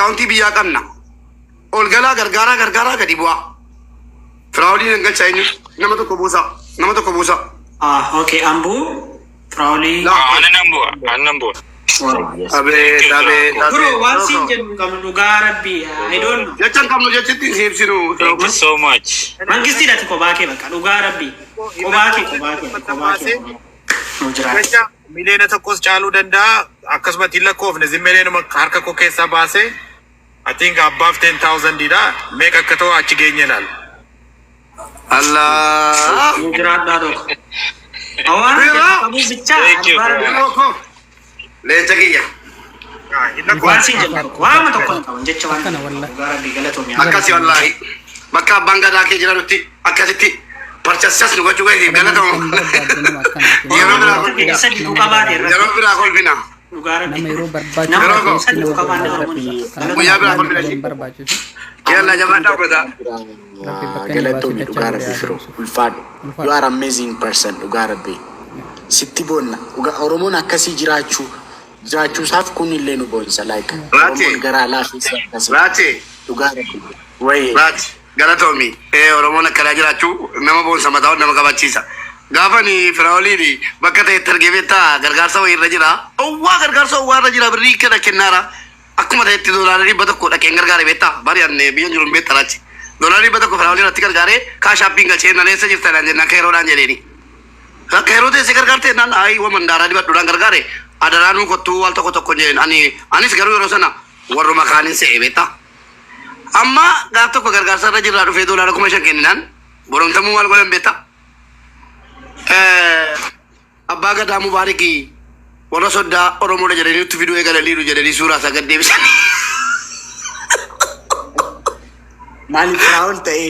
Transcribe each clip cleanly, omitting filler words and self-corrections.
Accounti biyya qabna. Ol galaa gargaaraa gadi bu'aa. Firaawuliin hin galchaa'inni nama tokko buusa. Okay, Ambu. Firaawulii. Annan bu'a. Abet. Bro, waan siin jennu qabnu dhugaa rabbii. I don't know. Jechaan qabnu jechitti hin ibsinu. Thank you so much. Mangistiidhaati kophaa kee bakka dhugaa rabbii. Kophaa kee. Miliyoona tokkos caaluu danda'a. Akkasumatti hin lakkoofne zimmileenuma harka koo keessaa baasee I think above 10,000 dha. Meeqa akka ta'u achi geenye laal. Allah. Jiraadhaa tokko. Awaan qabu bichaa. Leenca kiyya. Waan siin jennu waama tokko hin qaban jecha waan kana dhugaa rabbii galatoomii. Akkasi wallaahi. Bakka abbaan gadaa kee jiranutti akkasitti parchasas nu gochuu gadi galatamu. Yeroo biraa kolfina. nama yeroo barbaachisu guyyaa biraa kolfina. Yalla jabaadhaa goda. Galatoomii dhugaa rabbii firoo ulfaadhu. You are amazing person dhugaa rabbii. Sitti boonna Oromoon akkasii jiraachuusaaf kun illee nu boonsa like Oromoon garaa laafisa Raati dhugaa rabbii. Wayi. Raati galatoomii Oromoon akkana jiraachuu nama boonsa mataa nama qabachiisa. Gaafani Firaawuliin bakka ta'e targeeffata gargaarsa wayii irra jira. Owwaa gargaarsa owwaa irra jira birrii kana kennaara. Akkuma ta'etti doolaarri 100 dhaqeen gargaare beektaa bari'an biyyan jiruun beektaa lachi. Doolaarri 100 Firaawuliin irratti gargaaree kaashaappiin galchee naleessa jirtan jennaan keeroodhaan jedheeni. Keeroo teessee gargaarte naan ayi waman daaraa dibadhuudhaan gargaare adaraanuu kottuu wal tokko jedheen anis garuu yeroo sana warruma kaaniin se'ee beektaa. Amma gaaf tokko gargaarsa irra jirraa dhufee doolaara 5,000 kenninaan boromtamuu wal golan beektaa. Abbaa Gadaa Mubaarikii warra soddaa Oromoodha jedhanii nutti fiduu eegalaniiru jedhanii suuraa isaa gad deebisanii. Maaliif Firaawul ta'e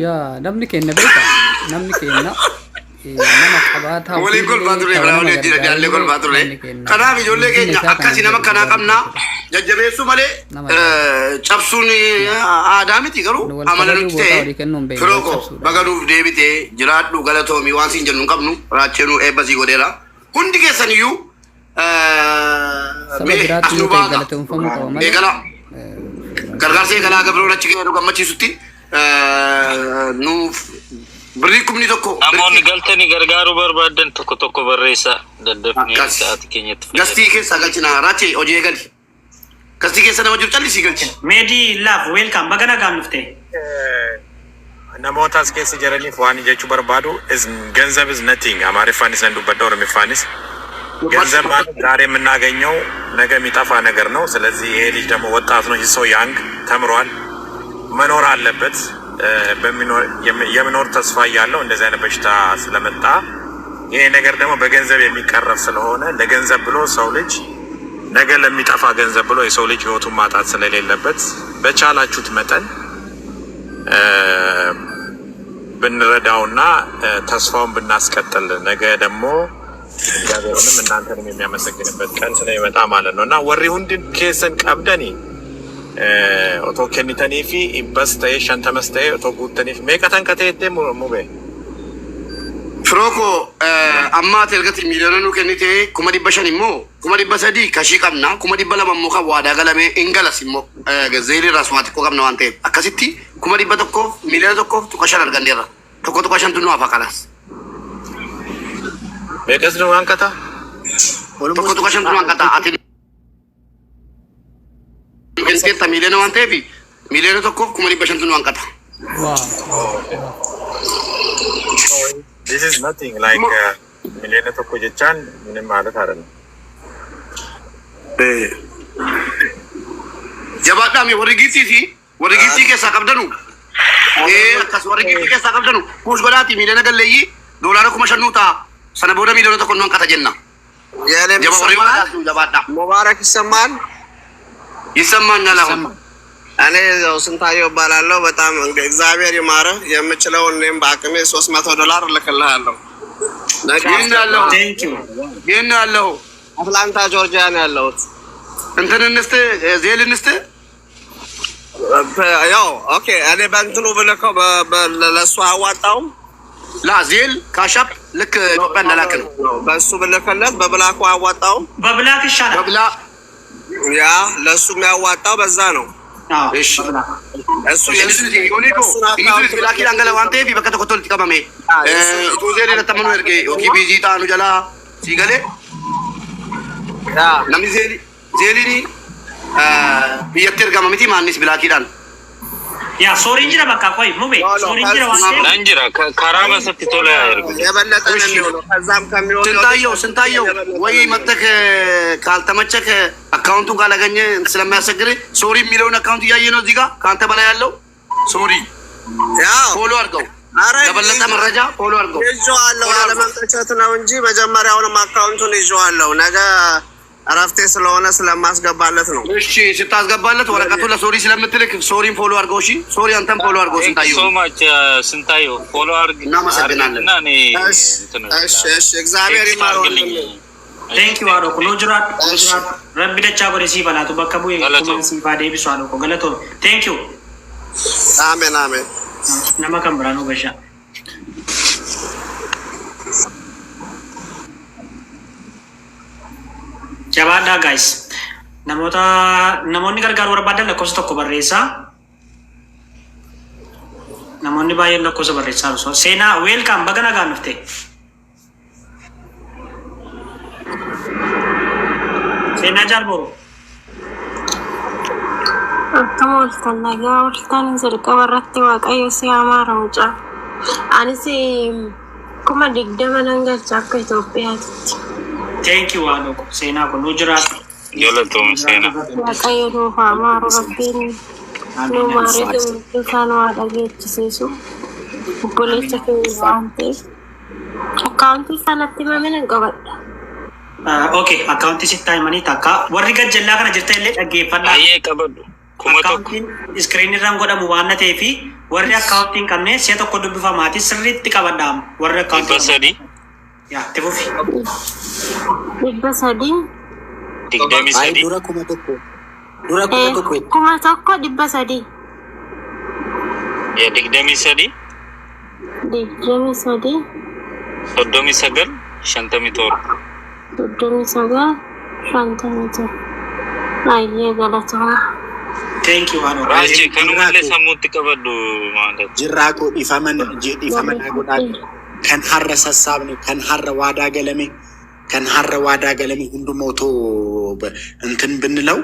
yaa namni kenna beeka namni kenna nama qabaataa waliin kolfaa turre Firaawul jira jaallee kolfaa turre. Kanaaf ijoollee keenya akkasi nama kanaa qabnaa jajjabeessuu malee cabsuun aadaa miti garuu amala nuti ta'e firooko baganuuf deebitee jiraadhu galatoomii waan siin jennu hin qabnu raacheenuu eebbasii godheera. Hundi keessaniyyuu asnuu baata eegala gargaarsa eegalaa gabroo achi keessa nu gammachiisutti nuuf birrii kumni tokko namoonni galtanii gargaaruu barbaadan tokko barreessaa daddafnee sa'aatii keenyatti gastii keessa galchina raachee hojii eegali gastii keessa nama jiru callisii galchina. Meedii laaf weelkaam bagana gaamnuftee. Namoota as keessa jiraniif waan jechuu barbaadu ገንዘብ is nothing. አማርኛnis እንደበደው ኦሮምኛnis ገንዘብ ማለት ዛሬ የምናገኘው ነገ የሚጠፋ ነገር ነው። ስለዚህ ይሄ ልጅ ደግሞ ወጣት ነው ሶ ያንግ ተምሯል መኖር አለበት የመኖር ተስፋ ያለው እንደዚህ አይነት በሽታ ስለመጣ ይሄ ነገር ደግሞ በገንዘብ የሚቀረፍ ስለሆነ ለገንዘብ ብሎ ሰው ልጅ ነገ ለሚጠፋ ገንዘብ ብሎ የሰው ልጅ ህይወቱን ማጣት ስለሌለበት በቻላችሁት መጠን ብንረዳውና ተስፋውን ብናስቀጥል ነገ ደግሞ እግዚአብሔርንም እናንተንም የሚያመሰግንበት ቀን ስለሚመጣ ማለት ነውና ወሪ ሁንድን ኬሰን ቀብደኒ ኦቶ ከኒተኒ ፊ ኢንቨስተይ ሸንተመስተይ ኦቶ ጉተኒ ፊ ሜቀተን ከተይቴ ሙቤ Firooko amma telgati miliyoona kennite 1,500 immoo 300 kashii qabna 200 immoo kan waadaa galame ingalas immoo gazeeli raswaati ko qabna waan ta'eef akkasitti 100 miliyoona tokkoof tuqa 5 arganneerra tokko 5 tunnu afa kalas meeqas nu waan kata tokko 5 tunnu waan kata ati kennite miliyoona waan ta'eef miliyoona tokkoof 1,500 tunnu waan kata. This is nothing like miliyoona tokko jechaan ምንም ማለት አይደለም. Jabaadhaami warri giiftii keessaa qabdanu akkas warri giiftii keessaa qabdanu kuus godhaati miliyoona galleeyyii doolaara 5,000 ta'a sana booda miliyoona tokko nu hanqata jenna. ሙባረክ ይሰማኛል አሁን እኔ ያው ስንታየው ባላለው በጣም እግዚአብሔር ይማረህ የምችለውን እኔም በአቅሜ $300 ልክልሃለሁ። ይሄን ያለው አትላንታ ጆርጂያ ነው ያለሁት። እንትን እንስት ዜል እንስት ያው ኦኬ እኔ በእንትኑ ብልከው ለሱ አዋጣው ላዜል ካሻፕ ልክ ኢትዮጵያ እንደላክ ነው በሱ ብልከለት በብላኩ አዋጣው በብላክ ይሻላል ያ ለሱ የሚያዋጣው በዛ ነው። እሺ እሱ ዩኒኮ ኢንግሊዝ ብላኪ አንገለ ዋንቴ ቢበከተ ኮቶል ተቀመመ ቱዜሌ ለተመኑ እርጌ ኦኪ ቢጂታ ነው ጀላ ሲገሌ namni zeelini biyyatti ergamamiti maannis bilaakiidhaan. Yaa sooriin jira bakka qoy mube sooriin jira waan ta'eef. Nan jira karaa masatti tola ergu. የበለጠ ነው የሚሆነው ከዛም ከሚሆነው ስንታየው ወይ መጥተህ ካልተመቸህ አካውንቱን ካላገኘ ስለሚያስቸግር ሶሪ የሚለውን አካውንት እያየ ነው እዚህ ጋር ከአንተ በላይ ያለው ሶሪ ያው ፎሎ አድርገው ለበለጠ መረጃ ፎሎ አድርገው። ይዤዋለሁ አለመምጣት ነው እንጂ መጀመሪያውንም አካውንቱን ይዤዋለሁ። ነገ እረፍቴ ስለሆነ ስለማስገባለት ነው። እሺ ስታስገባለት ወረቀቱን ለሶሪ ስለምትልክ ሶሪን ፎሎ አድርገው። እሺ ሶሪ አንተም ፎሎ አድርገው። ስንታየው ሶ ማች ስንታየው ፎሎ አድርግ። እናመሰግናለን። እሺ እግዚአብሔር ይማረው። Thank you አዶኮ ሎጅራት ረቢ ደቻ ጎደ ሲባላቱ በከቡ ሲባዴ ቢሱ አዶኮ ገለቶ Thank you አሜን አሜን nama kan biraan hubasha. Jabaadhaa guys. Namoonni gargaaru barbaadan lakkoofsa tokko barreessaa. Namoonni baay'een lakkoofsa barreessaa. Seenaa welcome baga nagaan dhufte. Seenaa jaalboru. Akkam ooltan nagaa ooltan jalqaba irratti waaqayyo si amaara mucaa. Anis 20,000 nan galcha akka Itoophiyaatti. Thank you Adoko. Seenaa kun nu jiraat. Galatoom seenaa. Waaqayyo nuuf amaaru rabbiin nu maaree isaan waa dhageechisiisu. Obboleessa keenya waan ta'eef. Akkaawuntii sanatti mamina qabadha. Okay, akkaawuntii sittaa himanii takka. Warri gajjallaa kana jirta illee dhaggeeffadhaa. Ayyee qabadhu. Akkaawuntiin iskiriinii irraan godhamu waan na ta'eef warri akkaawuntiin qabne si'a tokko dubbifamaati sirriitti qabadhaam. Warri akkaawuntii. 300. Yaa itti fufi. 300. 23. Dura kuma tokko. Dura kuma tokko. Kuma tokko 300. Ya 23. 23. 39 57. 39 57. Ayyee galatoomaa. Thank you Adoko. Raachi kanumallee sammuutti qabadhu ማለት jirraa koo dhiifaman godhaan kan har'a sassaabne kan har'a waadaa galame hundumaa otoo እንትን ብንለው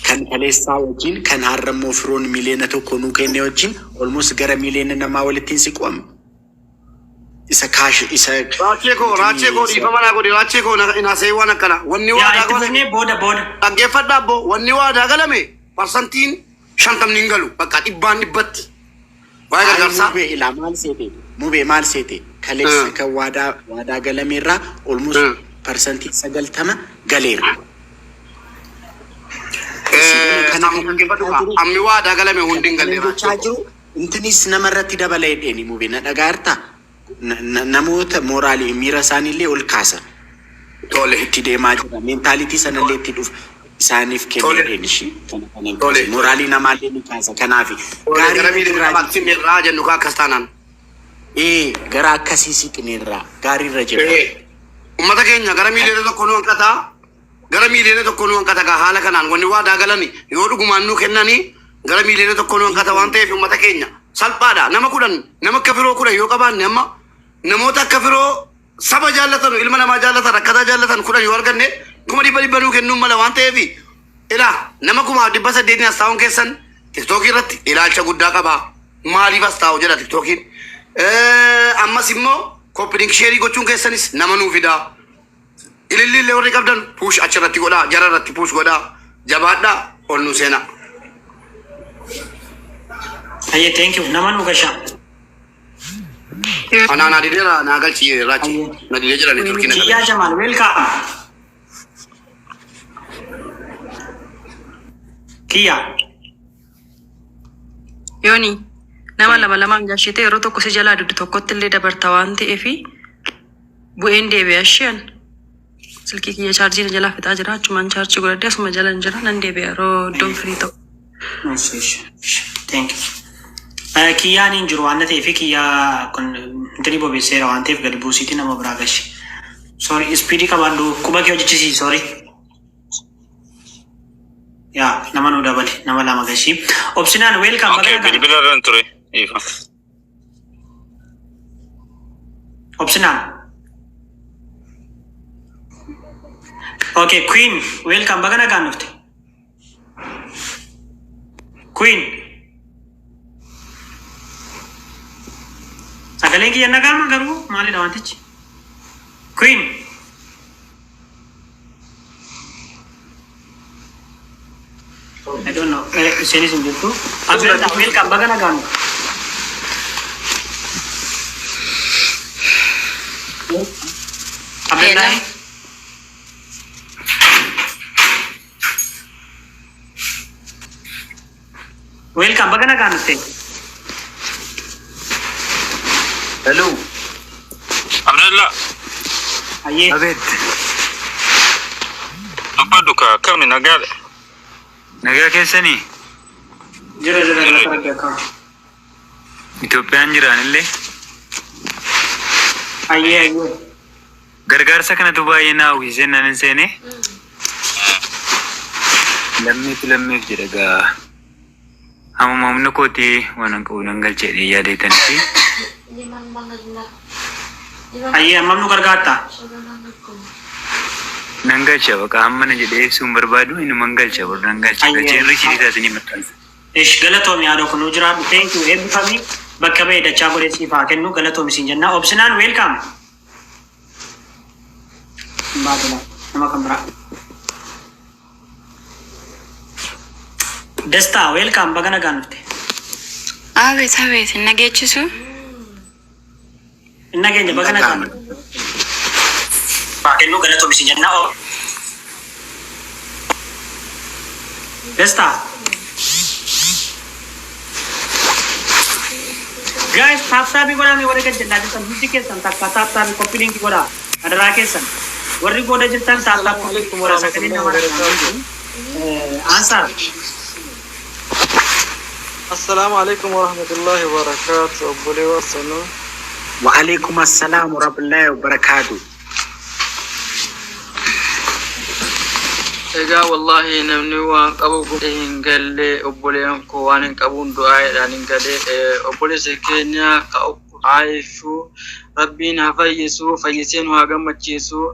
kan kaleessaa wajjin kan har'a immoo firoon miliyoona tokko nuu kenne wajjin almost gara miliyoona namaa walittiin siqoom isa kaash isa raachee koo dhiifamanaa godhe raachee koo inaasee waan akkana wanni waadaa galame booda dhaggeeffadhaa abbo wanni waadaa galame parsantiin 50 hin galu bakka 100tti waa'ee gargaarsaa mubee maal seete kaleessa kan waadaa galameerraa almost parsantii 90 galeera. Ammi waadaa galame hundi hin galle jiru intinis namarratti dabala jedheeni mubee na dhagaartaa namoota mooraalii miira isaaniillee ol kaasa. Tole itti deemaa jira meentaalitii sanallee itti dhufa isaaniif kenneen ishii mooraalii namaallee ni kaasa kanaafi gaarii jennu kaa akkas taanaan gara akkasii siqneerraa gaariirra jira. Ummata keenya gara miliyoona tokko nu hanqataa gara miliyoona tokko nu hanqata kaa haala kanaan wanni waadaa galani yoo dhugumaan nu kennanii gara miliyoona tokko nu hanqata waan ta'eef ummata keenya salphaadha. Nama 10 nama akka firoo 10 yoo qabaanne amma namoota akka firoo saba jaallatan ilma namaa jaallatan akkataa jaallatan 10 yoo arganne 100 nuu kennuun mala waan ta'eef ilaa nama 800 as taa'uun keessan tiktookii irratti ilaalcha guddaa qaba. Maaliif as taa'u jedha tiktookiin. Ammas immoo koppiliink sheerii gochuun keessanis nama nuu fidaa. Ilillee warri qabdan puush achirratti godhaa jara irratti puush godhaa jabaadhaa ol nu seenaa. Ayyee thank you nama nu gashaa. Anaa naadideera naa galchi raachi naadidee jedhani turkiin akka Kiyyaa Jamaal welcome. Kiyyaa. Yooni nama lamaan jaashitee yeroo tokko si jalaa duddu tokkotti illee dabarta waan ta'eef bu'een deebi'a isheen silkii kiyya chaarjii na jalaa fixaa jira achumaan chaarjii godhadhee asuma jala hin jira nan deebi'a yeroo iddoon firii ta'u. Thank you. Kiyyaan hin jiru waan ta'eef kiyyaa kun intini bobeesseera waan ta'eef gadi buusiitii nama biraa gashi. Sorry ispiidii qabaadhu quba kee hojjechisiisi sorry. ያ ነመኑ ደበል ነመላ መገሺ ኦፕሽናል ዌልካም Okay, bilbila ran ture. Ifa. ኦፕሽናል ኦኬ ኩዊን ዌልካም በገና ጋኑፍቴ ኩዊን sagaleen kiyya nagaama garuu maalidha wantichi queen I don't know isheenis hin jirtu abdullah welcome baga nagaanu abdullah welcome baga nagaanu te Hello. Abdullah. aye Abet. Apa duka kami nagale. Nagaa keessanii jira jira taragga ka Itoophiyaan jiraanillee aye aye gargaarsa kanatu baay'ee na hawwisee nan hin seene. Lammiif jedha gaa. Amma humna kootii waan an qabu nan galcheedhe yaadeetanitti. aye ammam nu gargaarta Nan galcha baqa amma na jedhee ibsuun barbaadu inuman galcha bor nan galcha Ayye. galcheen riichii isaas ni maxxansa. ish galatoom yaadoo kun jiraadhu thank you eebbifamii bakka ba'e dachaa godhee siif haa kennu galatoom isin jenna optionaan welcome baadala nama kan biraa Desta welcome baga nagaan dhufte Abeet hin nageechisu. inna keenya baga nagaan haa kennu galatoom isin jenna Desta guys taaptaabii godhamee warri gad jennaa jirtan hundi keessan takka taaptaabii koppilinki godhaa adaraa keessan warri gooda jirtan taaptaab koppilinki godhaa sagalee nama ansar السلام عليكم ورحمة الله وبركاته أبولي وصلنا وعليكم السلام ورحمة الله وبركاته. إجا والله نمني وان قبو إن قال لي أبولي أنكو وان قبون دعاء لان قال لي أبولي سكينيا عايشو ربنا فيسين وهاقم تشيسو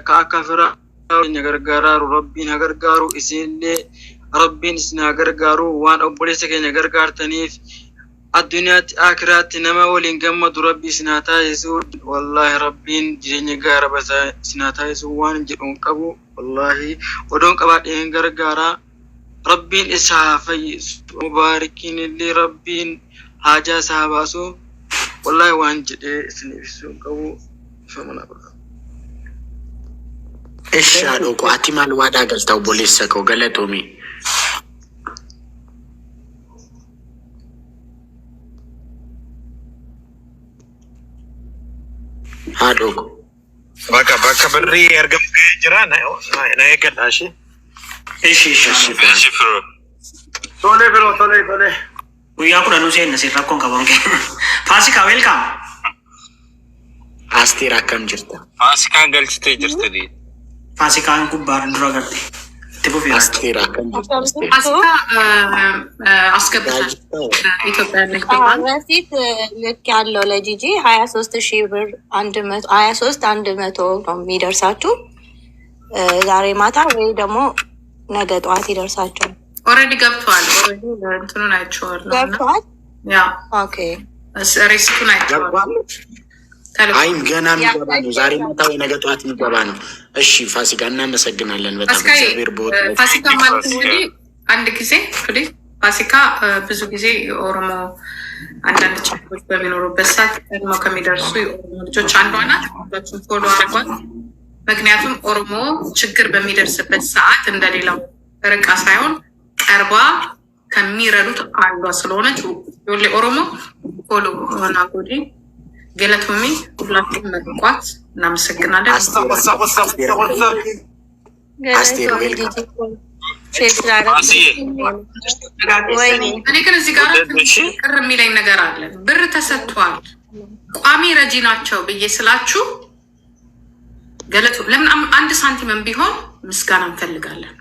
كأكفر نغرغارو ربنا غرغارو إسين لي ربين سنا غرغارو وان أبولي سكينيا غرغارتنيف الدنيا آخرات نما ولين جمد ربي سناتا يسوع والله ربين جيني غارة بس سناتا يسوع وان جرون كبو والله ودون كبات إن غرغارا ربين إسحافي مباركين اللي ربين حاجة سحاباسو والله وان جدي سنيفسو كبو فمنا بقى إيش هذا كو أتيمال وادا قلتو بوليسكو قلتومي هادوكو Bakka birrii ergamee jira na eeggadhaa ishee. ishi Bro. Tole. guyyaa kudhanuu seenna si rakkoon qaban kee faasika welcome أستير أكم جرتا Asikaan galchitee jirtani. faasikaan gubbaarra dura garte itti fufiira أستير أكم جرتا Asika አስገብታል ኢትዮጵያ ንግድ ባንክ በፊት ልክ ያለው ለጂጂ 23,000 ብር 100 ነው የሚደርሳችሁ ዛሬ ማታ ወይ ደግሞ ነገ ጠዋት ይደርሳቸው። ኦልሬዲ ገብቷል። ኦልሬዲ እንትኑን አይቼዋለሁ። ገብቷል። ያ ኦኬ ሪስኩን አይቼዋለሁ። አይም ገና የሚገባ ነው። ዛሬ ማታ ወይ ነገ ጠዋት የሚገባ ነው። እሺ ፋሲካ እናመሰግናለን በጣም እግዚአብሔር ቦት ፋሲካ ማለት እንግዲህ አንድ ጊዜ እንግዲህ ፋሲካ ብዙ ጊዜ የኦሮሞ አንዳንድ ችግሮች በሚኖሩበት ሰዓት ቀድሞ ከሚደርሱ የኦሮሞ ልጆች አንዷ ናት። ሁላችሁም ፎሎ አድርጓት። ምክንያቱም ኦሮሞ ችግር በሚደርስበት ሰዓት እንደሌላው ርቃ ሳይሆን ቀርባ ከሚረዱት አንዷ ስለሆነች ዮሌ ኦሮሞ ፎሎ ሆና ጎዲ ገለቶሚ ሁላችሁም መርቋት። እናመሰግናለን። አስቴር ዌልካም እኔ ግን እዚህ ጋር ቅር የሚለኝ ነገር አለ። ብር ተሰጥቷል ቋሚ ረጂ ናቸው ብዬ ስላችሁ ገለቱ ለምን አንድ ሳንቲምም ቢሆን ምስጋና እንፈልጋለን።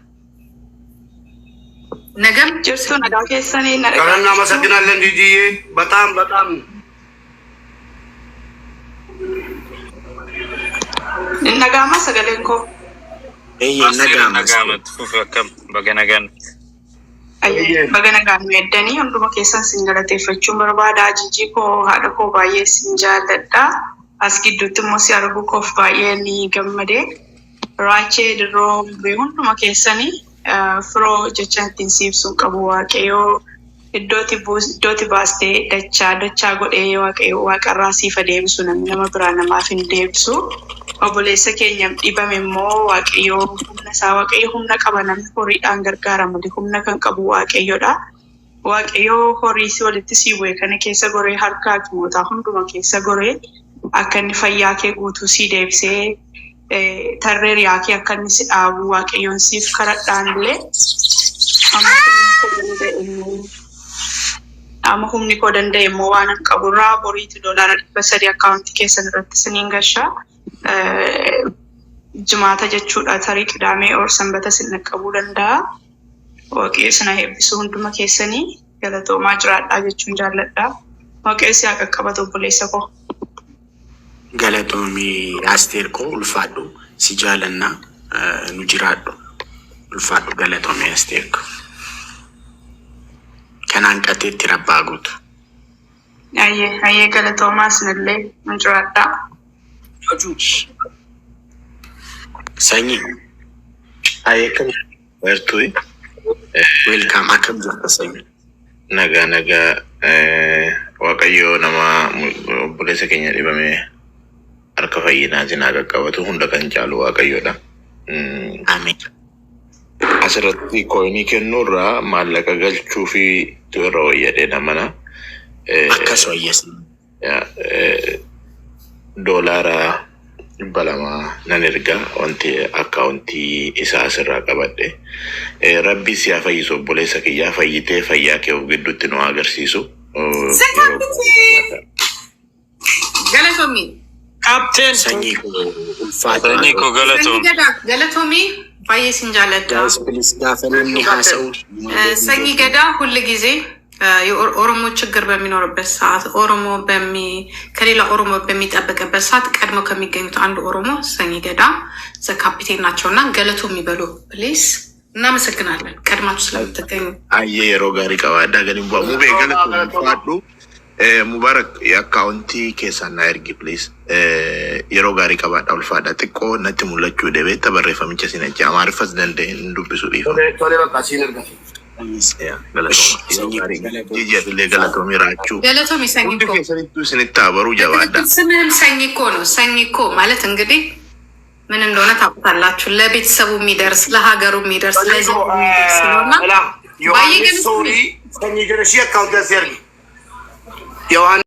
ነገም ጅርቱ ነጋ ኬሰኒ ነጋ ከረና መሰግናለን ዲጂዬ በጣም ነጋማ ሰገለንኮ ነጋመት ፉፈከም በገነገን በገነጋን ሜደኒ ሁንዱማ ኬሰን ሲንገለቴፈቹን በርባዳ ጂጂ ኮ ሀደ ኮ ባዬ ሲንጃለዳ አስጊዱት ሞሲ አርጉ ኮፍ ባዬ ኒ ገመዴ ራቼ ድሮ ሁንዱማ ኬሰኒ ፍሮ ጀቻንቲን ሲብሱን ቀቡ ዋቀዮ iddootti baastee dachaa godhee waaqarraa siifa deebisu nama biraa namaaf hin deebisu. Obboleessa keenya dhibame immoo waaqayyoo humna qaba namni horiidhaan gargaarama humna kan qabu waaqayyoodha. Waaqayyoo horii si walitti sii bu'e kana keessa goree harka hakimootaa hunduma keessa goree akka inni fayyaa kee guutuu sii deebisee tarree riyaa kee akka inni si dhaabu waaqayyoon siif kadhadhaan illee amma humni koo danda'e immoo waan qaburraa boriitti $300 akkaawuntii keessan irratti siniin gashaa jimaata jechuudha tarii qidaamee or sanbata sin qabuu danda'a. Waaqayyo sana eebbisu hunduma keessanii galatoomaa jiraadhaa jechuun jaalladha. Waaqayyo si haa qaqqabatu obboleessa koo. Galatoomii Asteer koo ulfaadhu si jaalanna nu jiraadhu ulfaadhu galatoomii Asteer koo. Kanaan qateetti rabbaa guutu. Ayyee galatoomaa sinillee nu jiraadhaa. Sanyii. Ayyee kan bartuui. Welcome akkam jirta sanyii. Nagaa waaqayyoo nama obboleessa keenya dhibame harka fayyinaatiin haa qaqqabatu hunda kan caalu waaqayyoodha. Ameen. Asirratti koinii kennuurraa maallaqa galchuu fi irra wayyadee namana. Akkas wayyasi. $200 nan erga wanti akkaawuntii isaa asirraa qabadhe. Rabbi si haa fayyisu obboleessa kiyyaa fayyitee fayyaa kee of gidduutti nu agarsiisu. Galatoomii. Kapteen. Sanyii koo galatoomii. ባየ ሲንጃለዳ ሰኝ ገዳ ሁሉ ጊዜ የኦሮሞ ችግር በሚኖርበት ሰዓት ከሌላ ኦሮሞ በሚጠበቅበት ሰዓት ቀድሞ ከሚገኙት አንዱ ኦሮሞ ሰኝ ገዳ ዘካፒቴን ናቸውና ገለቱ የሚበሉ ፕሊስ እናመሰግናለን ቀድማችሁ ስለምትገኙ። አየ የሮ ጋሪ ቀዋዳ ገኒም ሙቤ ገለቱ ፋዱ ሙባረክ የአካውንtii keessan na ergi please yeroo gaarii qabaadha ulfaadha xiqqoo natti mul'achuu deebi'ee barreeffamicha sin achi amaariffas danda'e dubbisuu dhiifa. Tole bakka siin ergate. Jijjiirrillee galatoomii raachuu. Galatoomii sanyii koo. Hundi keessanittuu isinitti abaruu jabaadha. ስምህም ሰኝኮ ነው። ሰኝኮ ማለት እንግዲህ ምን እንደሆነ ታውቁታላችሁ። ለቤተሰቡ የሚደርስ ለሀገሩ የሚደርስ ለዚህ የሚደርስ ነውና ባየ ገለቱ ሰኝ ገለሺ አካውንት ያሰርግ Yohan